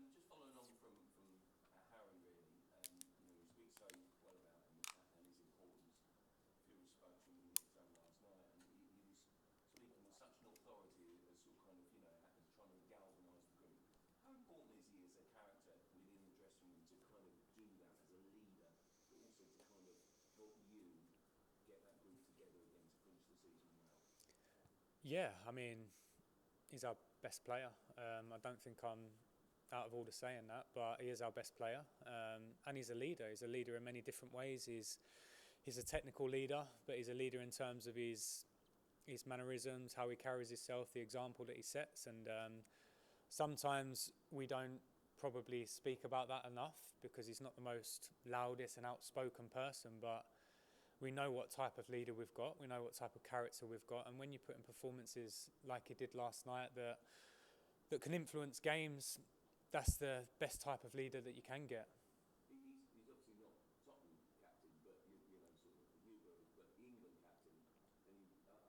just following on from Harry, really. We speak so well about him and his importance. Fury spoke to him in his own last night, and he was speaking with such an authority as sort of kind of, trying to galvanise the group. How important is he as a character within the dressing room to kind of do that as a leader, but also to kind of help you get that group together again to finish the season well? Yeah, I mean, he's our best player. I don't think I'm out of order saying that, but he is our best player, and he's a leader. He's a leader in many different ways. He's a technical leader, but he's a leader in terms of his mannerisms, how he carries himself, the example that he sets, and sometimes we don't probably speak about that enough because he's not the most loudest and outspoken person, but we know what type of leader we've got, we know what type of character we've got, and when you put in performances like he did last night that can influence games, that's the best type of leader that you can get. He's obviously not Tottenham captain, but sort of but the England captain, and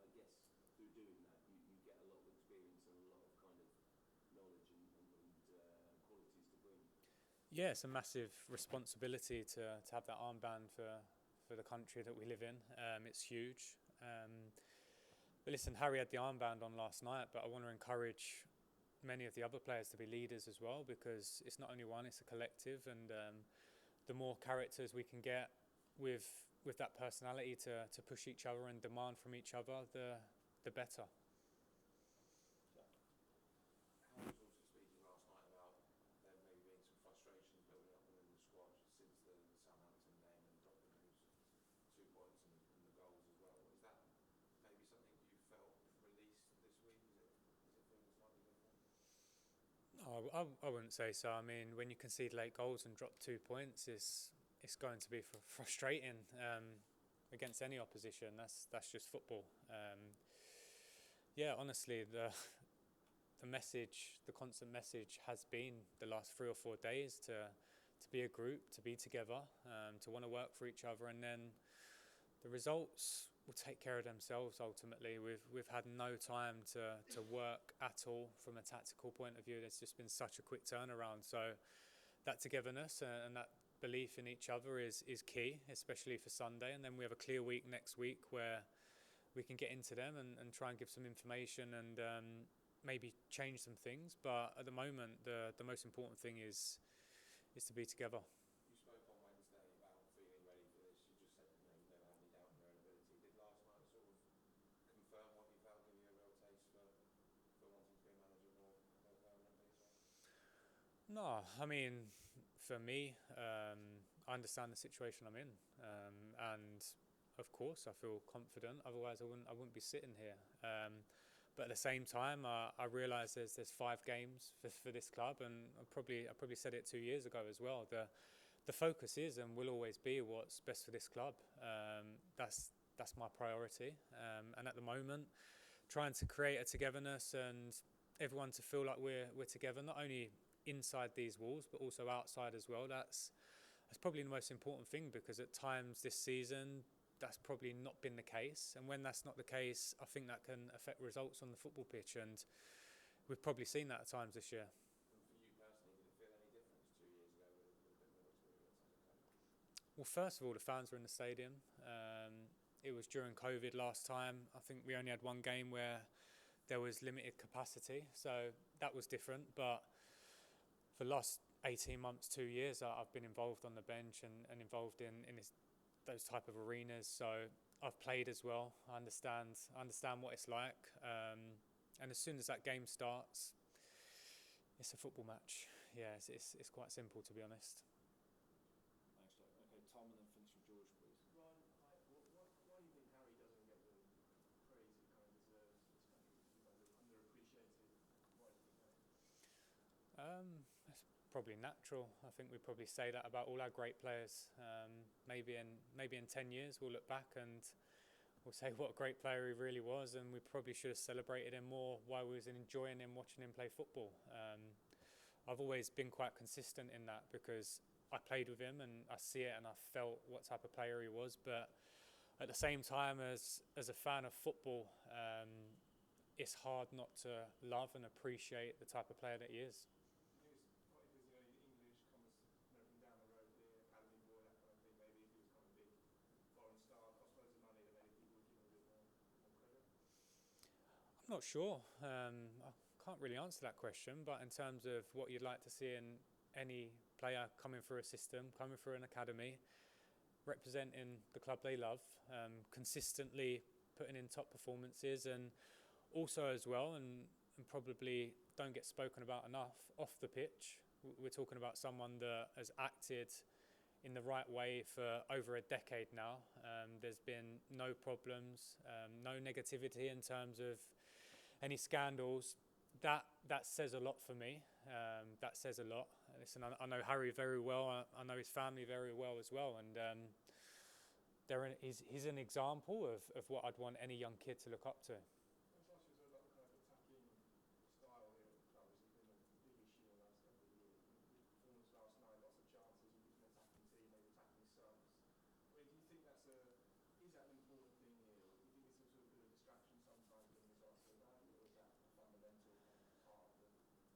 I guess through doing that, you get a lot of experience and a lot of kind of knowledge and qualities to bring. Yeah, it's a massive responsibility to have that armband for the country that we live in. It's huge. But listen, Harry had the armband on last night, but I want to encourage many of the other players to be leaders as well, because it's not only one, it's a collective, and the more characters we can get with that personality to push each other and demand from each other, the better. Harry was also speaking last night about there maybe being some frustrations building up within the squad since the Southampton game and dropping those 2 points and the goals as well. Is that maybe something you felt released this week? Is it feeling slightly different? No, I wouldn't say so. I mean, when you concede late goals and drop 2 points, it's going to be frustrating against any opposition. That's just football. Yeah, honestly, the message, the constant message has been the last 3 or 4 days to be a group, to be together, to want to work for each other, and then the results will take care of themselves ultimately. We've had no time to work at all from a tactical point of view. There's just been such a quick turnaround. So that togetherness and that belief in each other is key, especially for Sunday. And then we have a clear week next week where we can get into them and try and give some information and maybe change some things. But at the moment, the most important thing is to be together. You spoke on Wednesday about feeling ready for this. You just said you never had any doubt in your own ability. Did last night sort of confirm what you felt, give you a real taste for wanting to be a manager more permanently? No, I mean, for me, I understand the situation I'm in, and of course I feel confident. Otherwise, I wouldn't be sitting here. But at the same time, I realise there's 5 games for this club, and I probably said it 2 years ago as well. The focus is and will always be what's best for this club. That's my priority, and at the moment, trying to create a togetherness and everyone to feel like we're together, not only inside these walls but also outside as well. That's probably the most important thing, because at times this season that's probably not been the case, and when that's not the case, I think that can affect results on the football pitch, and we've probably seen that at times this year. And for you personally, did it feel any difference 2 years ago with a bit more experience as a coach? Well, first of all, the fans were in the stadium. It was during COVID last time. I think we only had one game where there was limited capacity, so that was different. But for the last 18 months, 2 years, I've been involved on the bench and involved in those type of arenas. So I've played as well. I understand what it's like. And as soon as that game starts, it's a football match. Yeah, it's quite simple, to be honest. Thanks, Doug. Okay, Tom, and then finish with George, please. Ryan, why do you think Harry doesn't get the praise he kind of deserves? It's kind of underappreciated. Why do you think that? It's probably natural. I think we probably say that about all our great players. Maybe in 10 years we'll look back and we'll say what a great player he really was, and we probably should have celebrated him more while we was enjoying him, watching him play football. I've always been quite consistent in that because I played with him and I see it and I felt what type of player he was. But at the same time, as a fan of football, it's hard not to love and appreciate the type of player that he is. What if his not sure. I can't really answer that question, but in terms of what you'd like to see in any player coming through a system, coming through an academy, representing the club they love, consistently putting in top performances, and also as well, and probably don't get spoken about enough off the pitch. We're talking about someone that has acted in the right way for over a decade now. There's been no problems, no negativity in terms of any scandals. That says a lot for me. That says a lot. Listen, I know Harry very well. I know his family very well as well, and he's an example of what I'd want any young kid to look up to. Can I ask you about the kind of attacking style here at the club? This has been a big issue in the last couple of years. The performance last night, lots of chances, it was an attacking team, they were attacking subs. I mean, do you think is that an important thing here? Or do you think it's also a bit of distraction sometimes when the results are bad, or is that a fundamental kind of part of the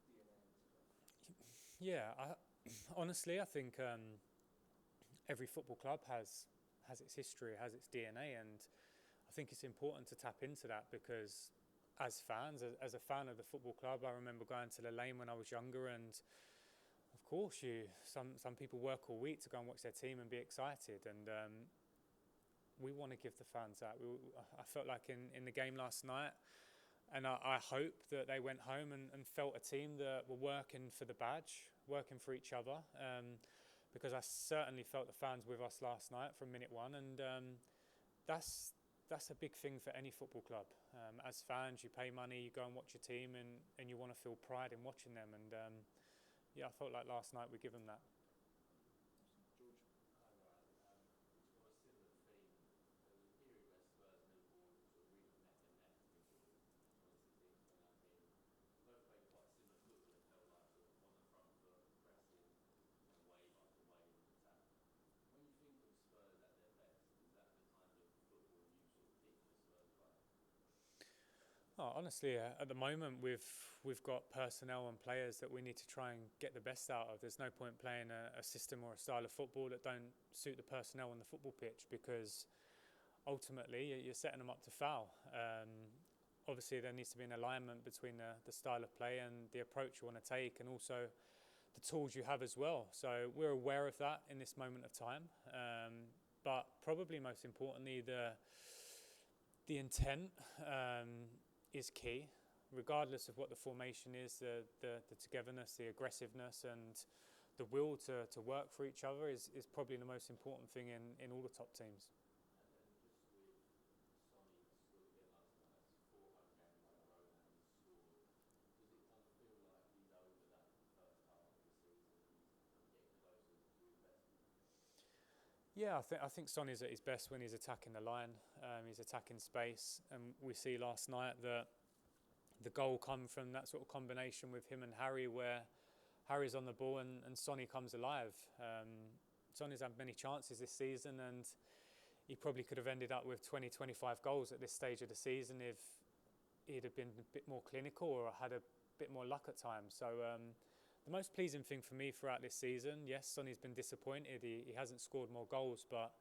DNA of this club? Yeah, honestly, I think every football club has its history, has its DNA, and I think it's important to tap into that because as fans, as a fan of the football club, I remember going to the lane when I was younger, and of course some people work all week to go and watch their team and be excited, and we want to give the fans that. I felt like in the game last night, and I hope that they went home and felt a team that were working for the badge, working for each other, because I certainly felt the fans with us last night from minute one, and that's a big thing for any football club. As fans, you pay money, you go and watch your team, and you want to feel pride in watching them, and yeah, I felt like last night we give them that. George? Hi, Ryan. It's got a similar theme. There was a period where Spurs and Liverpool sort of really neck and neck, I think it was 2016, 2019. We both played quite similar football. It felt like sort of on the front foot, pressing, wave after wave of attack. When you think of Spurs at their best, is that the kind of football you sort of picture Spurs like? Oh, honestly, at the moment we've got personnel and players that we need to try and get the best out of. There's no point playing a system or a style of football that don't suit the personnel on the football pitch, because ultimately you're setting them up to foul. Obviously there needs to be an alignment between the style of play and the approach you want to take, and also the tools you have as well. So we're aware of that in this moment of time, but probably most importantly the intent is key, regardless of what the formation is. The togetherness, the aggressiveness, and the will to work for each other is probably the most important thing in all the top teams. And just with Sonny scored again last night, that's 4 home games in a row now he's scored. Does it kind of feel like he's over that first half of the season and he's kind of getting closer to his best? Yeah, I think Son is at his best when he's attacking the line. He's attacking space, and we see last night that the goal come from that sort of combination with him and Harry, where Harry's on the ball and Sonny comes alive. Sonny's had many chances this season, and he probably could have ended up with 20, 25 goals at this stage of the season if he'd have been a bit more clinical or had a bit more luck at times. So the most pleasing thing for me throughout this season, yes, Sonny's been disappointed. He hasn't scored more goals, but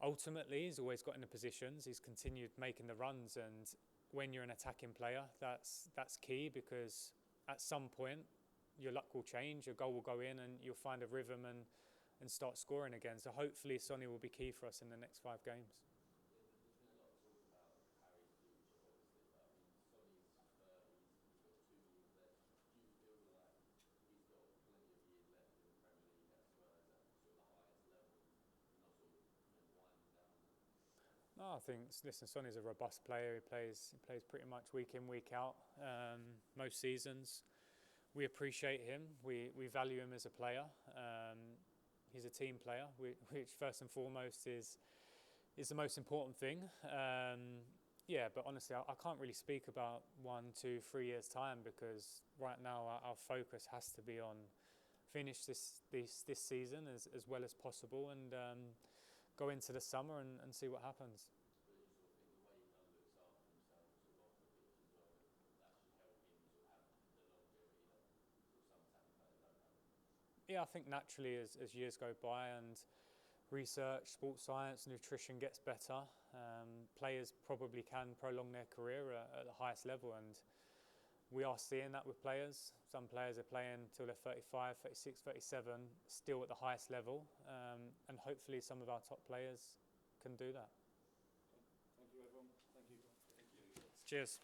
ultimately he's always got in the positions. He's continued making the runs, and when you're an attacking player, that's key, because at some point your luck will change, your goal will go in, and you'll find a rhythm and start scoring again. So hopefully Sonny will be key for us in the next 5 games. There's been a lot of talk about Harry's future, obviously, but I mean, Sonny's 30s, he's got 2 years left. Do you feel like he's got plenty of years left in the Premier League at Spurs at sort of the highest level, and not sort of winding down? No, I think, listen, Sonny's a robust player. He plays pretty much week in, week out, most seasons. We appreciate him. We value him as a player. He's a team player, which first and foremost is the most important thing. Yeah, but honestly, I can't really speak about 1, 2, 3 years time, because right now our focus has to be on finish this season as well as possible, and go into the summer and see what happens. But you sort of think the way he kind of looks after himself sort of off the pitch as well, that should help him sort of have the longevity that sort of some attacking players don't have. Yeah, I think naturally as years go by and research, sports science, nutrition gets better, players probably can prolong their career at the highest level, and we are seeing that with players. Some players are playing till they're 35, 36, 37, still at the highest level, and hopefully some of our top players can do that. Thank you, everyone. Thank you. Cheers.